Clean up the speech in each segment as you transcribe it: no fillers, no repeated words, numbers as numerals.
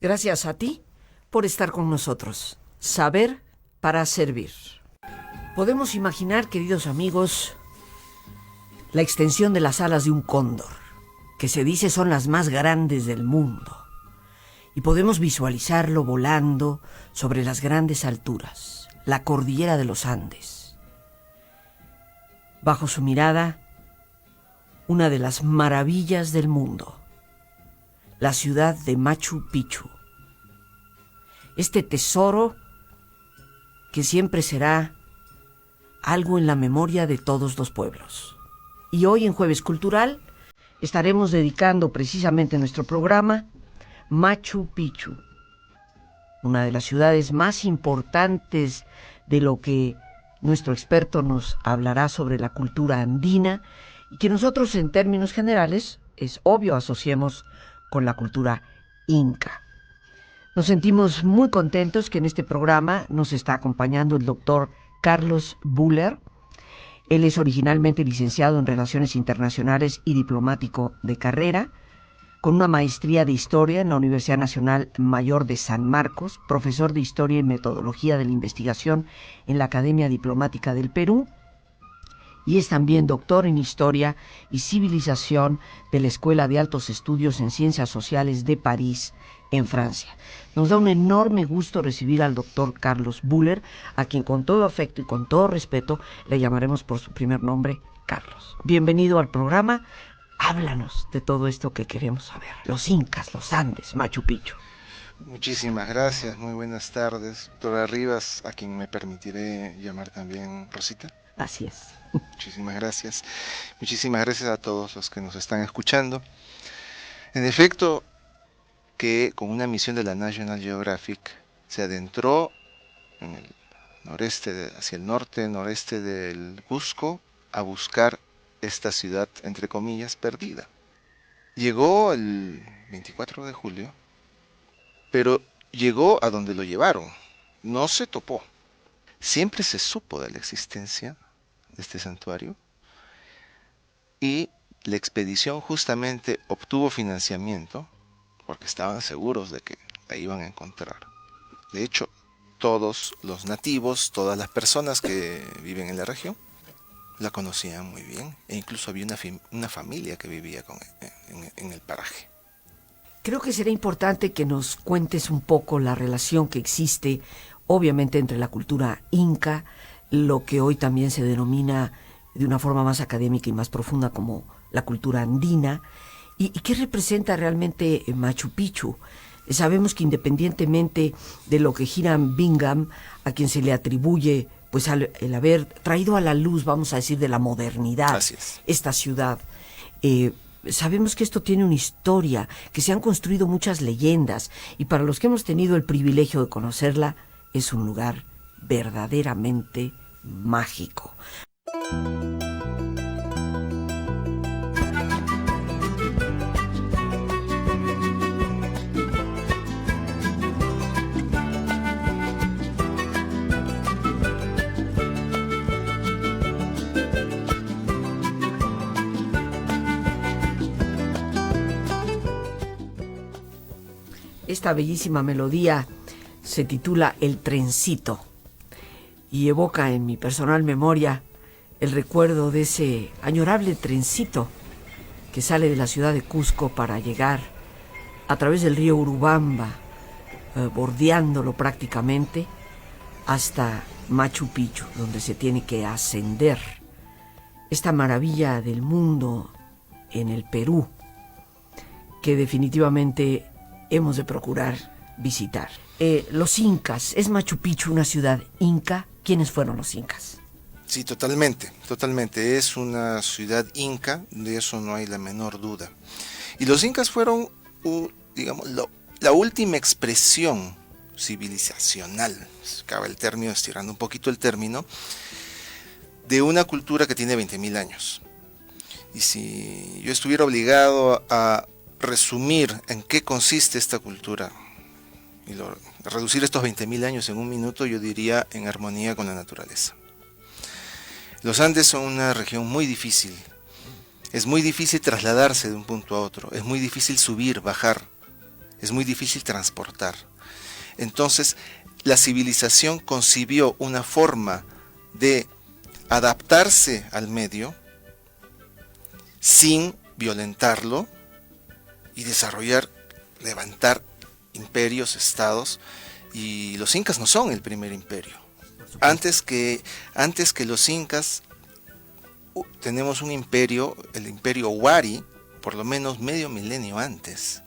Gracias a ti por estar con nosotros. Saber para servir. Podemos imaginar, queridos amigos, la extensión de las alas de un cóndor, que se dice son las más grandes del mundo. Y podemos visualizarlo volando sobre las grandes alturas, la cordillera de los Andes. Bajo su mirada, una de las maravillas del mundo, la ciudad de Machu Picchu. Este tesoro que siempre será algo en la memoria de todos los pueblos. Y hoy en Jueves Cultural estaremos dedicando precisamente nuestro programa Machu Picchu, una de las ciudades más importantes de lo que nuestro experto nos hablará sobre la cultura andina y que nosotros en términos generales, es obvio, asociemos con la cultura inca. Nos sentimos muy contentos que en este programa nos está acompañando el doctor Carlos Bühler. Él es originalmente licenciado en Relaciones Internacionales y diplomático de carrera, con una maestría de Historia en la Universidad Nacional Mayor de San Marcos, profesor de Historia y Metodología de la Investigación en la Academia Diplomática del Perú, y es también doctor en Historia y Civilización de la Escuela de Altos Estudios en Ciencias Sociales de París, en Francia. Nos da un enorme gusto recibir al doctor Carlos Bühler, a quien con todo afecto y con todo respeto le llamaremos por su primer nombre, Carlos. Bienvenido al programa. Háblanos de todo esto que queremos saber. Los incas, los Andes, Machu Picchu. Muchísimas gracias, muy buenas tardes. Doctora Rivas, a quien me permitiré llamar también Rosita. Así es. Muchísimas gracias. Muchísimas gracias a todos los que nos están escuchando. En efecto, que con una misión de la National Geographic se adentró en el noreste, hacia el noreste del Cusco, a buscar esta ciudad, entre comillas, perdida. Llegó el 24 de julio, pero llegó a donde lo llevaron, no se topó. Siempre se supo de la existencia de este santuario y la expedición justamente obtuvo financiamiento porque estaban seguros de que la iban a encontrar. De hecho, todos los nativos, todas las personas que viven en la región, la conocían muy bien, e incluso había una familia que vivía en el paraje. Creo que será importante que nos cuentes un poco la relación que existe, obviamente, entre la cultura inca, lo que hoy también se denomina de una forma más académica y más profunda como la cultura andina, y qué representa realmente Machu Picchu. Sabemos que independientemente de lo que Hiram Bingham, a quien se le atribuye pues el haber traído a la luz, vamos a decir, de la modernidad, esta ciudad, sabemos que esto tiene una historia, que se han construido muchas leyendas, y para los que hemos tenido el privilegio de conocerla, es un lugar verdaderamente mágico. Esta bellísima melodía se titula El Trencito y evoca en mi personal memoria el recuerdo de ese añorable trencito que sale de la ciudad de Cusco para llegar a través del río Urubamba, bordeándolo prácticamente, hasta Machu Picchu, donde se tiene que ascender. Esta maravilla del mundo en el Perú, que definitivamente hemos de procurar visitar. Los incas, ¿es Machu Picchu una ciudad inca? ¿Quiénes fueron los incas? Sí, totalmente. Es una ciudad inca, de eso no hay la menor duda. Y los incas fueron, digamos, la última expresión civilizacional, cabe el término, estirando un poquito el término, de una cultura que tiene 20.000 años. Y si yo estuviera obligado a resumir en qué consiste esta cultura y reducir estos 20.000 años en un minuto, yo diría en armonía con la naturaleza. Los Andes son una región muy difícil. Es muy difícil trasladarse de un punto a otro. Es muy difícil subir, bajar. es muy difícil transportar. Entonces, la civilización concibió una forma de adaptarse al medio sin violentarlo y levantar imperios, estados, y los incas no son el primer imperio. Antes que los incas tenemos un imperio, el imperio Huari, por lo menos medio milenio antes.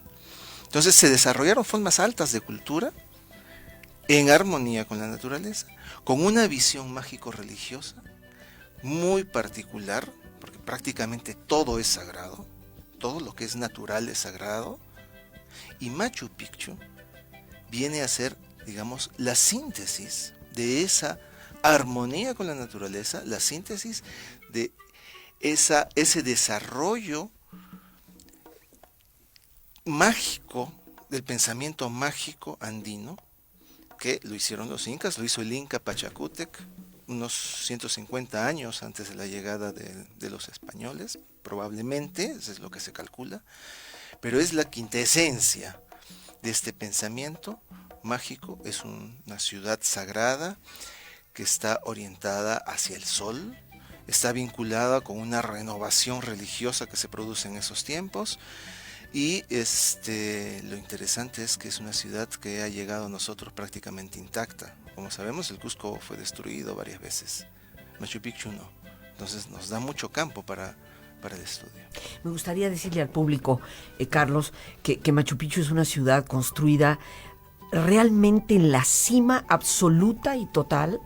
Entonces se desarrollaron formas altas de cultura en armonía con la naturaleza, con una visión mágico-religiosa muy particular, porque prácticamente todo es sagrado, todo lo que es natural es sagrado, y Machu Picchu viene a ser, digamos, la síntesis de esa armonía con la naturaleza, la síntesis de ese desarrollo mágico, del pensamiento mágico andino, que lo hicieron los incas, lo hizo el Inca Pachacútec, unos 150 años antes de la llegada de los españoles, probablemente, eso es lo que se calcula, pero es la quintesencia de este pensamiento mágico. Es una ciudad sagrada que está orientada hacia el sol, está vinculada con una renovación religiosa que se produce en esos tiempos, y lo interesante es que es una ciudad que ha llegado a nosotros prácticamente intacta. Como sabemos, el Cusco fue destruido varias veces, Machu Picchu no. Entonces nos da mucho campo para el estudio. Me gustaría decirle al público, Carlos, que Machu Picchu es una ciudad construida realmente en la cima absoluta y total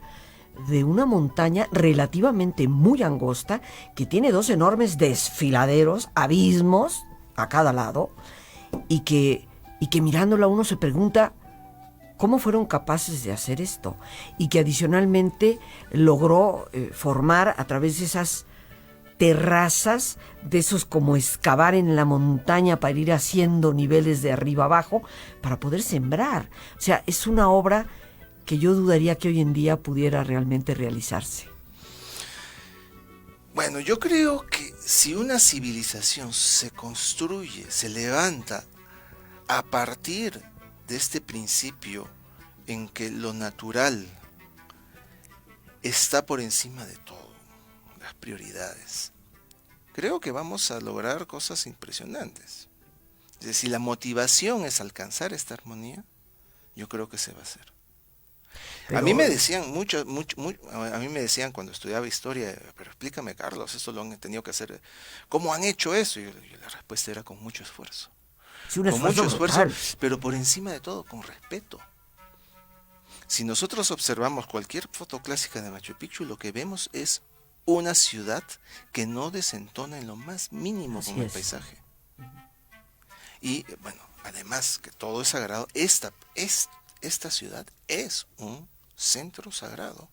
de una montaña relativamente muy angosta, que tiene dos enormes desfiladeros, abismos a cada lado, y que mirándola uno se pregunta cómo fueron capaces de hacer esto, y que adicionalmente logró formar a través de esas terrazas, de esos como excavar en la montaña para ir haciendo niveles de arriba abajo para poder sembrar. O sea, es una obra que yo dudaría que hoy en día pudiera realmente realizarse. Bueno, yo creo que si una civilización se construye, se levanta a partir de este principio en que lo natural está por encima de todo, las prioridades, creo que vamos a lograr cosas impresionantes. Es decir, si la motivación es alcanzar esta armonía, yo creo que se va a hacer. Pero a mí me decían a mí me decían cuando estudiaba historia, pero explícame, Carlos, esto lo han tenido que hacer, ¿cómo han hecho eso? Y la respuesta era con mucho esfuerzo. Sí, con mucho esfuerzo, pero por encima de todo, con respeto. Si nosotros observamos cualquier foto clásica de Machu Picchu, lo que vemos es una ciudad que no desentona en lo más mínimo con el paisaje. Y bueno, además que todo es sagrado, esta ciudad es un centro sagrado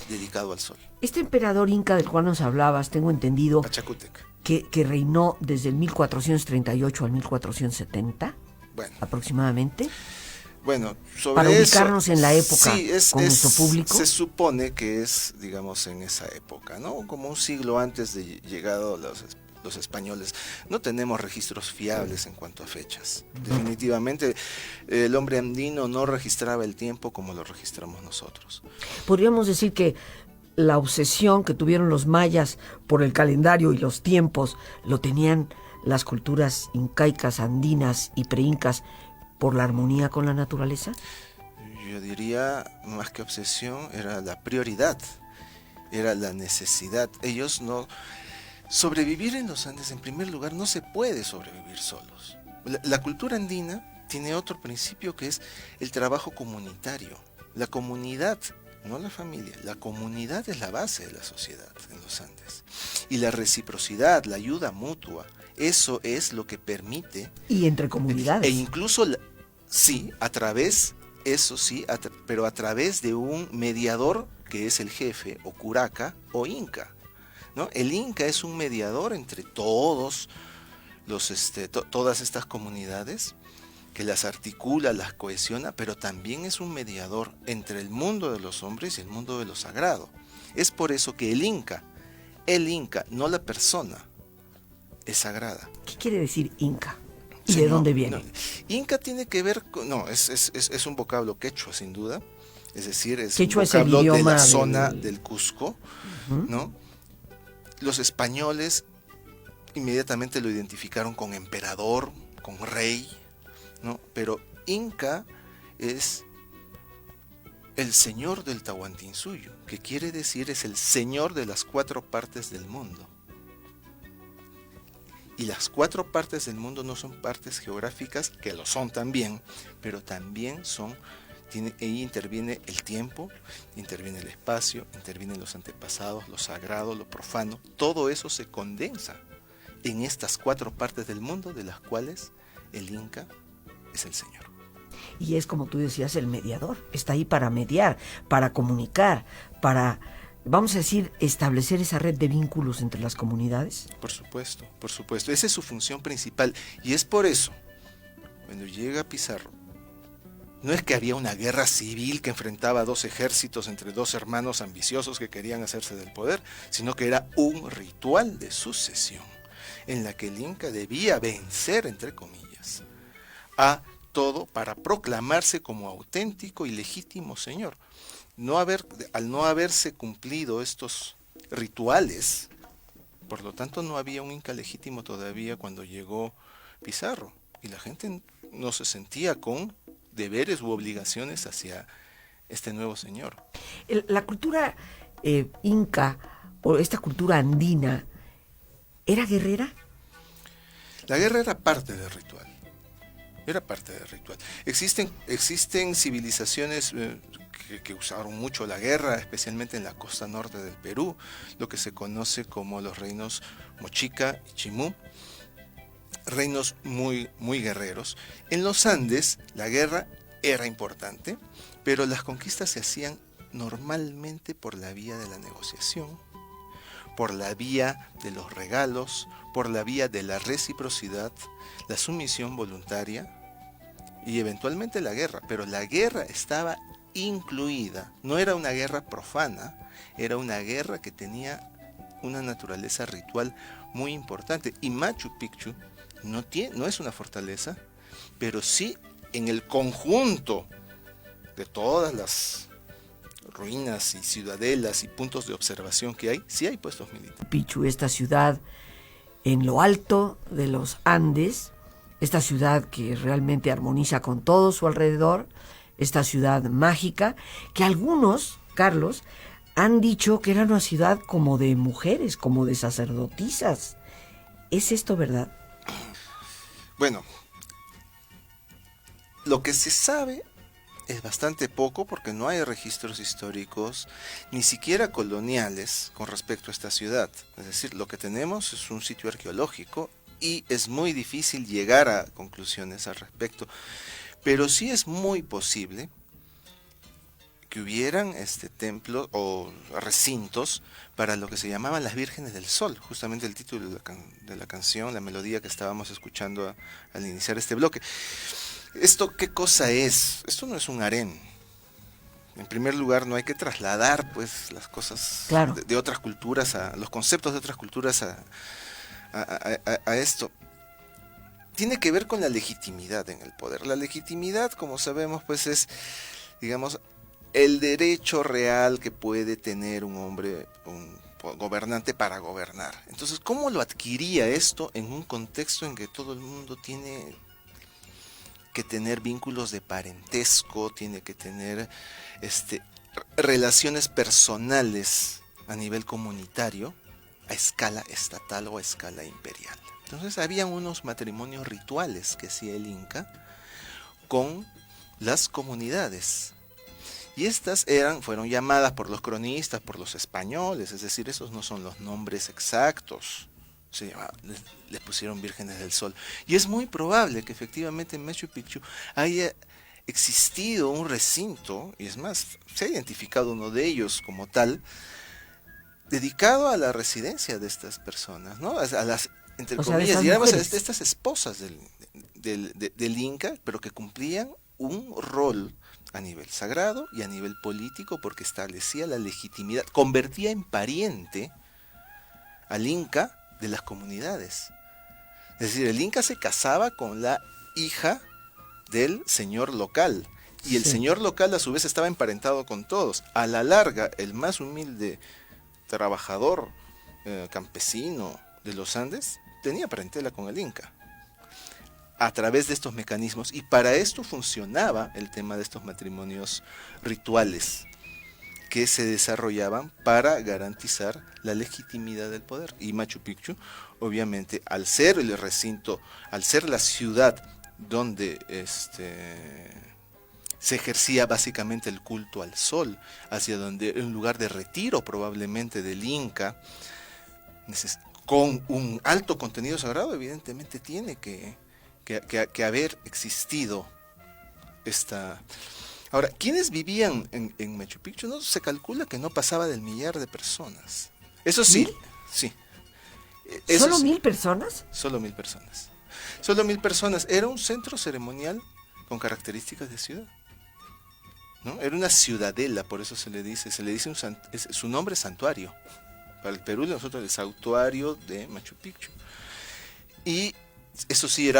dedicado al sol. Este emperador inca del cual nos hablabas, tengo entendido, Pachacútec, que reinó desde el 1438 al 1470, bueno, aproximadamente. Bueno, sobre para ubicarnos eso, en la época, sí, con nuestro público. Se supone que es, digamos, en esa época, ¿no? Como un siglo antes de llegado los españoles. No tenemos registros fiables en cuanto a fechas. Definitivamente el hombre andino no registraba el tiempo como lo registramos nosotros. Podríamos decir que la obsesión que tuvieron los mayas por el calendario y los tiempos lo tenían las culturas incaicas, andinas y preincas por la armonía con la naturaleza. Yo diría, más que obsesión, era la prioridad, era la necesidad. Ellos no... Sobrevivir en los Andes, en primer lugar, no se puede sobrevivir solos. La cultura andina tiene otro principio que es el trabajo comunitario. La comunidad, no la familia, la comunidad es la base de la sociedad en los Andes. Y la reciprocidad, la ayuda mutua, eso es lo que permite... Y entre comunidades. E incluso, sí, a través, eso sí, pero a través de un mediador que es el jefe, o curaca, o inca, ¿no? El inca es un mediador entre todos todas estas comunidades, que las articula, las cohesiona, pero también es un mediador entre el mundo de los hombres y el mundo de lo sagrado. Es por eso que el inca, no la persona, es sagrada. ¿Qué quiere decir inca? ¿Y de dónde viene? No, Inca tiene que ver con... No, es un vocablo quechua, sin duda. Es decir, es Quechua un es el vocablo de idioma la zona del Cusco, Ujú. ¿no? Los españoles inmediatamente lo identificaron con emperador, con rey, ¿no? Pero Inca es el señor del Tahuantinsuyo, que quiere decir es el señor de las 4 partes del mundo. Y las 4 partes del mundo no son partes geográficas, que lo son también, pero también son, ahí interviene el tiempo, interviene el espacio, intervienen los antepasados, lo sagrado, lo profano, todo eso se condensa en estas 4 partes del mundo, de las cuales el Inca es el señor. Y es, como tú decías, el mediador. Está ahí para mediar, para comunicar, para, vamos a decir, establecer esa red de vínculos entre las comunidades. Por supuesto, por supuesto. Esa es su función principal. Y es por eso, cuando llega Pizarro, no es que había una guerra civil que enfrentaba 2 ejércitos entre 2 hermanos ambiciosos que querían hacerse del poder, sino que era un ritual de sucesión en la que el Inca debía vencer, entre comillas, a todo para proclamarse como auténtico y legítimo señor. Al no haberse cumplido estos rituales, por lo tanto no había un Inca legítimo todavía cuando llegó Pizarro, y la gente no se sentía con deberes u obligaciones hacia este nuevo señor. La cultura inca, o esta cultura andina, ¿era guerrera? La guerra era parte del ritual. Era parte del ritual. Existen civilizaciones que usaron mucho la guerra, especialmente en la costa norte del Perú, lo que se conoce como los reinos Mochica y Chimú, reinos muy, muy guerreros. En los Andes la guerra era importante, pero las conquistas se hacían normalmente por la vía de la negociación, por la vía de los regalos, por la vía de la reciprocidad, la sumisión voluntaria y eventualmente la guerra. Pero la guerra estaba incluida, no era una guerra profana, era una guerra que tenía una naturaleza ritual muy importante. Y Machu Picchu no es una fortaleza, pero sí en el conjunto de todas las ruinas y ciudadelas y puntos de observación que hay, sí hay puestos militares. Picchu, esta ciudad en lo alto de los Andes, esta ciudad que realmente armoniza con todo su alrededor, esta ciudad mágica, que algunos, Carlos, han dicho que era una ciudad como de mujeres, como de sacerdotisas. ¿Es esto verdad? Bueno, lo que se sabe es bastante poco porque no hay registros históricos, ni siquiera coloniales, con respecto a esta ciudad. Es decir, lo que tenemos es un sitio arqueológico y es muy difícil llegar a conclusiones al respecto. Pero sí es muy posible que hubieran templos o recintos para lo que se llamaban las Vírgenes del Sol, justamente el título de la canción, la melodía que estábamos escuchando al iniciar este bloque. ¿Esto qué cosa es? Esto no es un harén. En primer lugar, no hay que trasladar pues las cosas claro. de otras culturas, los conceptos de otras culturas a esto. Tiene que ver con la legitimidad en el poder. La legitimidad, como sabemos, pues es, digamos, el derecho real que puede tener un hombre, un gobernante para gobernar. Entonces, ¿cómo lo adquiría esto en un contexto en que todo el mundo tiene que tener vínculos de parentesco, tiene que tener relaciones personales a nivel comunitario, a escala estatal o a escala imperial? Entonces había unos matrimonios rituales que hacía el Inca con las comunidades. Y estas fueron llamadas por los cronistas, por los españoles, es decir, esos no son los nombres exactos. Les pusieron Vírgenes del Sol. Y es muy probable que efectivamente en Machu Picchu haya existido un recinto, y es más, se ha identificado uno de ellos como tal, dedicado a la residencia de estas personas, ¿no? A las, entre comillas, digamos, a estas esposas del Inca, pero que cumplían un rol a nivel sagrado y a nivel político porque establecía la legitimidad, convertía en pariente al Inca de las comunidades. Es decir, el inca se casaba con la hija del señor local. Y el Sí. señor local a su vez estaba emparentado con todos. A la larga, el más humilde trabajador campesino de los Andes tenía parentela con el inca a través de estos mecanismos, y para esto funcionaba el tema de estos matrimonios rituales que se desarrollaban para garantizar la legitimidad del poder. Y Machu Picchu, obviamente, al ser el recinto, al ser la ciudad donde se ejercía básicamente el culto al sol, hacia donde un lugar de retiro probablemente del Inca, con un alto contenido sagrado, evidentemente tiene que haber existido esta... Ahora, ¿quiénes vivían en Machu Picchu? No, se calcula que no pasaba del 1.000.000 de personas. Eso sí, ¿1.000? sí. Eso ¿Solo sí, 1.000 personas? solo 1.000 personas. Solo 1.000 personas. Era un centro ceremonial con características de ciudad, ¿no? Era una ciudadela, por eso se le dice su nombre es santuario. Para el Perú, nosotros el santuario de Machu Picchu. Y eso sí,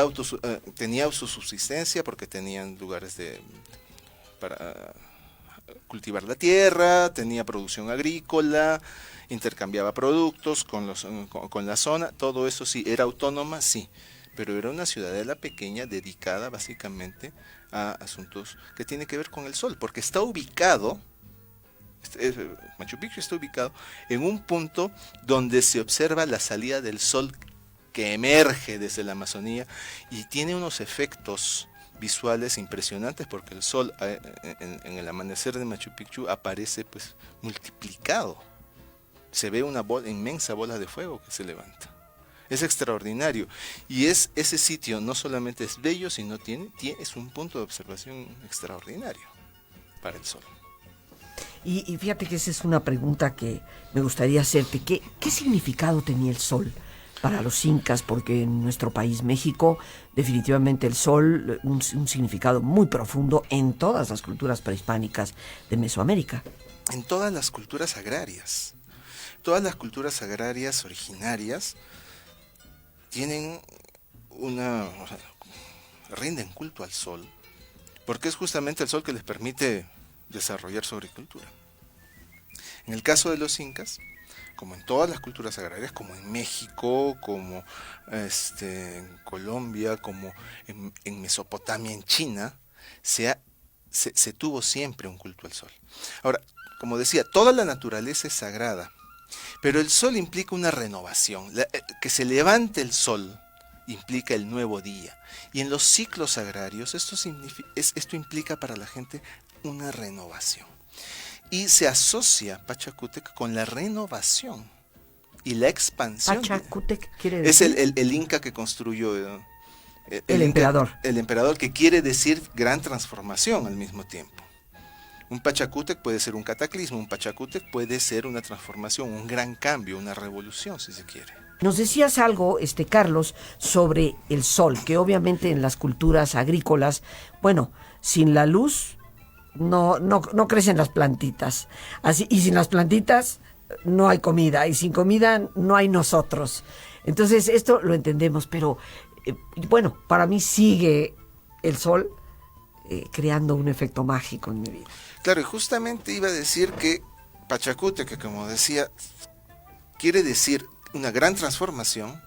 tenía autosubsistencia porque tenían lugares para cultivar la tierra, tenía producción agrícola, intercambiaba productos con la zona, todo eso sí, era autónoma, sí, pero era una ciudadela pequeña dedicada básicamente a asuntos que tienen que ver con el sol, porque está ubicado, Machu Picchu está ubicado en un punto donde se observa la salida del sol que emerge desde la Amazonía y tiene unos efectos visuales impresionantes porque el sol en el amanecer de Machu Picchu aparece pues multiplicado. Se ve una inmensa bola de fuego que se levanta. Es extraordinario. Y ese sitio no solamente es bello, sino es un punto de observación extraordinario para el sol. Y fíjate que esa es una pregunta que me gustaría hacerte. ¿Qué significado tenía el sol para los incas? Porque en nuestro país, México, definitivamente el sol, un significado muy profundo en todas las culturas prehispánicas de Mesoamérica. En todas las culturas agrarias. Todas las culturas agrarias originarias tienen rinden culto al sol, porque es justamente el sol que les permite desarrollar su agricultura. En el caso de los incas, como en todas las culturas agrarias, como en México, como en Colombia, como en Mesopotamia, en China, se tuvo siempre un culto al sol. Ahora, como decía, toda la naturaleza es sagrada, pero el sol implica una renovación. Que se levante el sol implica el nuevo día. Y en los ciclos agrarios esto implica para la gente una renovación. Y se asocia Pachacútec con la renovación y la expansión. Pachacútec quiere Es decir el inca que construyó el emperador. El emperador, que quiere decir gran transformación al mismo tiempo. Un Pachacútec puede ser un cataclismo, un Pachacútec puede ser una transformación, un gran cambio, una revolución, si se quiere. Nos decías algo, Carlos, sobre el sol, que obviamente en las culturas agrícolas, bueno, sin la luz no crecen las plantitas. Así, y sin las plantitas no hay comida, y sin comida no hay nosotros. Entonces, esto lo entendemos, pero bueno, para mí sigue el sol creando un efecto mágico en mi vida. Claro, y justamente iba a decir que Pachacútec, que como decía, quiere decir una gran transformación.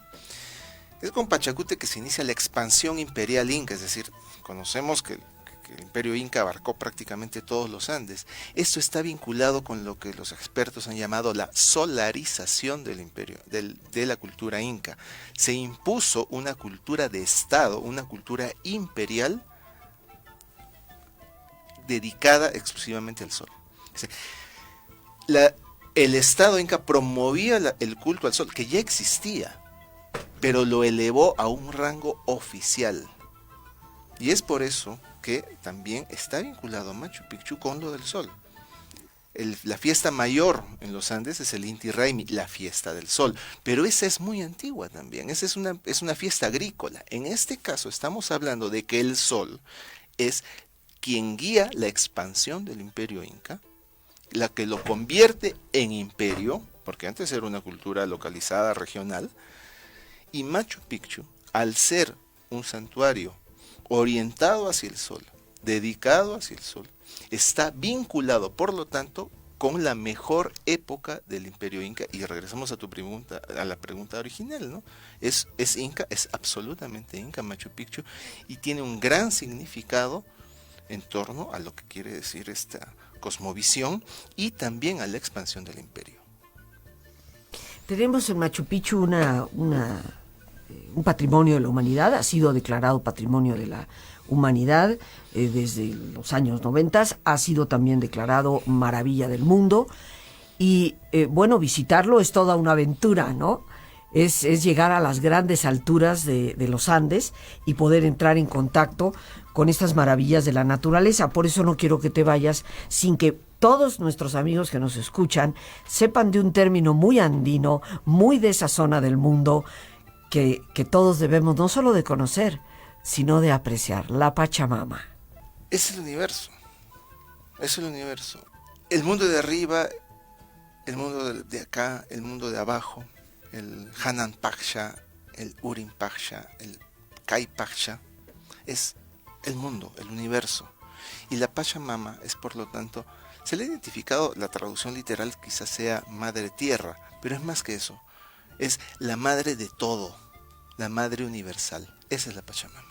Es con Pachacútec que se inicia la expansión imperial inca, es decir, conocemos que el imperio inca abarcó prácticamente todos los Andes. Esto está vinculado con lo que los expertos han llamado la solarización del imperio, de la cultura inca. Se impuso una cultura de Estado, una cultura imperial dedicada exclusivamente al sol. El Estado inca promovía el culto al sol, que ya existía, pero lo elevó a un rango oficial. Y es por eso que también está vinculado a Machu Picchu con lo del sol. La fiesta mayor en los Andes es el Inti Raymi, la fiesta del sol, pero esa es muy antigua también, esa es una fiesta agrícola. En este caso estamos hablando de que el sol es quien guía la expansión del imperio inca, la que lo convierte en imperio, porque antes era una cultura localizada, regional, y Machu Picchu al ser un santuario orientado hacia el sol, dedicado hacia el sol, está vinculado, por lo tanto, con la mejor época del Imperio Inca. Y regresamos a tu pregunta, a la pregunta original, ¿no? Es Inca, es absolutamente Inca Machu Picchu, y tiene un gran significado en torno a lo que quiere decir esta cosmovisión y también a la expansión del imperio. Tenemos en Machu Picchu un patrimonio de la humanidad, ha sido declarado patrimonio de la humanidad desde los años 90, ha sido también declarado maravilla del mundo, y bueno, visitarlo es toda una aventura, ¿no? Es llegar a las grandes alturas de los Andes y poder entrar en contacto con estas maravillas de la naturaleza. Por eso no quiero que te vayas sin que todos nuestros amigos que nos escuchan sepan de un término muy andino, muy de esa zona del mundo, que todos debemos no solo de conocer, sino de apreciar: la Pachamama. Es el universo, es el universo. El mundo de arriba, el mundo de acá, el mundo de abajo, el Hanan Paksha, el Urim Paksha, el Kai Paksha, es el mundo, el universo. Y la Pachamama es, por lo tanto, se le ha identificado, la traducción literal quizás sea Madre Tierra, pero es más que eso, es la madre de todo, la madre universal. Esa es la Pachamama.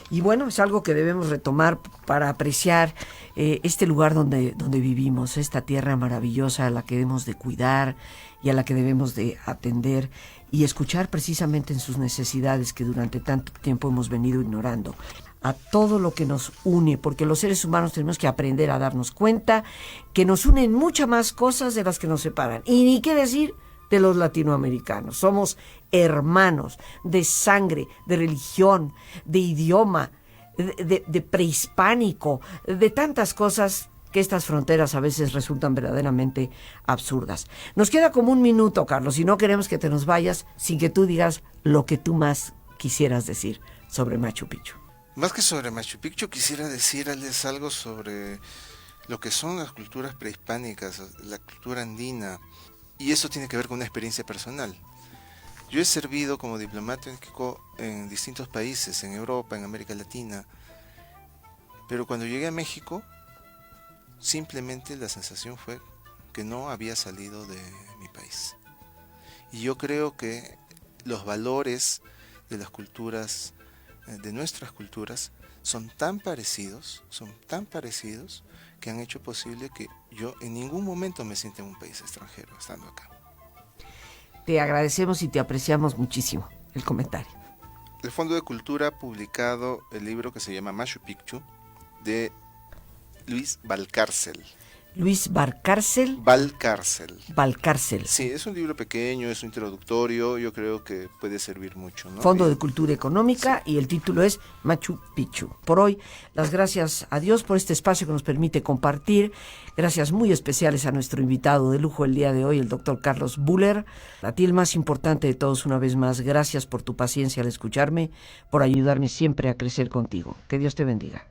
Y bueno, es algo que debemos retomar para apreciar este lugar donde vivimos, esta tierra maravillosa a la que debemos de cuidar y a la que debemos de atender y escuchar precisamente en sus necesidades que durante tanto tiempo hemos venido ignorando. A todo lo que nos une, porque los seres humanos tenemos que aprender a darnos cuenta que nos unen muchas más cosas de las que nos separan. Y ni qué decir de los latinoamericanos. Somos hermanos de sangre, de religión, de idioma, de prehispánico, de tantas cosas que estas fronteras a veces resultan verdaderamente absurdas. Nos queda como un minuto, Carlos, y no queremos que te nos vayas sin que tú digas lo que tú más quisieras decir sobre Machu Picchu. Más que sobre Machu Picchu, quisiera decirles algo sobre lo que son las culturas prehispánicas, la cultura andina, y eso tiene que ver con una experiencia personal. Yo he servido como diplomático en distintos países, en Europa, en América Latina, pero cuando llegué a México, simplemente la sensación fue que no había salido de mi país. Y yo creo que los valores de las culturas, de nuestras culturas, son tan parecidos, que han hecho posible que yo en ningún momento me sienta en un país extranjero estando acá. Te agradecemos y te apreciamos muchísimo el comentario. El Fondo de Cultura ha publicado el libro que se llama Machu Picchu, de Luis Valcárcel. Luis Valcárcel. Valcárcel. Sí, es un libro pequeño, es un introductorio, yo creo que puede servir mucho, ¿no? Fondo de Cultura Económica, sí. Y el título es Machu Picchu. Por hoy, las gracias a Dios por este espacio que nos permite compartir. Gracias muy especiales a nuestro invitado de lujo el día de hoy, el doctor Carlos Bühler. A ti el más importante de todos, una vez más, gracias por tu paciencia al escucharme, por ayudarme siempre a crecer contigo. Que Dios te bendiga.